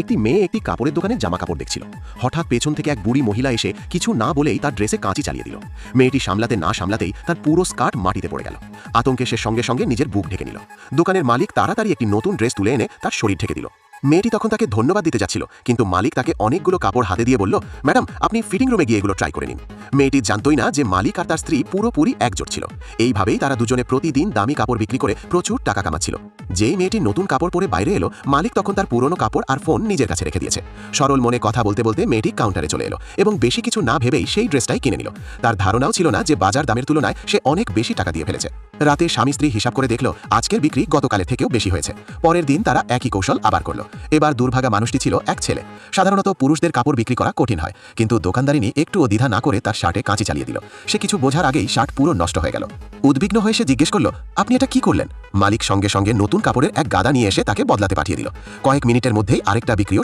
একটি মেয়ে একটি কাপড়ের দোকানে জামা কাপড় দেখছিল। হঠাৎ পেছন থেকে এক বুড়ি মহিলা এসে কিছু না বলেই তার ড্রেসে কাঁচি চালিয়ে দিল। মেয়েটি সামলাতে না সামলাতেই তার পুরো স্কার্ট মাটিতে পড়ে গেল। আতঙ্কে সে সঙ্গে সঙ্গে নিজের বুক ঢেকে নিল। দোকানের মালিক তাড়াতাড়ি একটি নতুন ড্রেস তুলে এনে তার শরীর ঢেকে দিল। মেয়েটি তখন তাকে ধন্যবাদ দিতে যাচ্ছিল, কিন্তু মালিক তাকে অনেকগুলো কাপড় হাতে দিয়ে বলল, ম্যাডাম, আপনি ফিটিং রুমে গিয়ে এগুলো ট্রাই করে নিন। মেয়েটি জানতই না যে মালিক আর তার স্ত্রী পুরোপুরি একজোট ছিল। এইভাবেই তারা দুজনে প্রতিদিন দামি কাপড় বিক্রি করে প্রচুর টাকা কামাচ্ছিল। যেই মেয়েটি নতুন কাপড় পরে বাইরে এলো, মালিক তখন তার পুরনো কাপড় আর ফোন নিজের কাছে রেখে দিয়েছে। সরল মনে কথা বলতে বলতে মেয়েটি কাউন্টারে চলে এলো এবং বেশি কিছু না ভেবেই সেই ড্রেসটাই কিনে নিল। তার ধারণাও ছিল না যে বাজার দামের তুলনায় সে অনেক বেশি টাকা দিয়ে ফেলেছে। রাতে স্বামী স্ত্রী হিসাব করে দেখলো আজকের বিক্রি গতকালের থেকেও বেশি হয়েছে। পরের দিন তারা একই কৌশল আবার করলো। এবার দুর্ভাগা মানুষটি ছিল এক ছেলে। সাধারণত পুরুষদের কাপড় বিক্রি করা কঠিন হয়, কিন্তু দোকানদারিনী একটুও দ্বিধা না করে তার শার্টে কাঁচি চালিয়ে দিল। সে কিছু বোঝার আগেই শার্ট পুরো নষ্ট হয়ে গেল। উদ্বিগ্ন হয়ে সে জিজ্ঞেস করলো, আপনি এটা কি করলেন? মালিক সঙ্গে সঙ্গে নতুন কাপড়ের এক গাদা নিয়ে এসে তাকে বদলাতে পাঠিয়ে দিল। কয়েক মিনিটের মধ্যেই আরেকটা বিক্রিও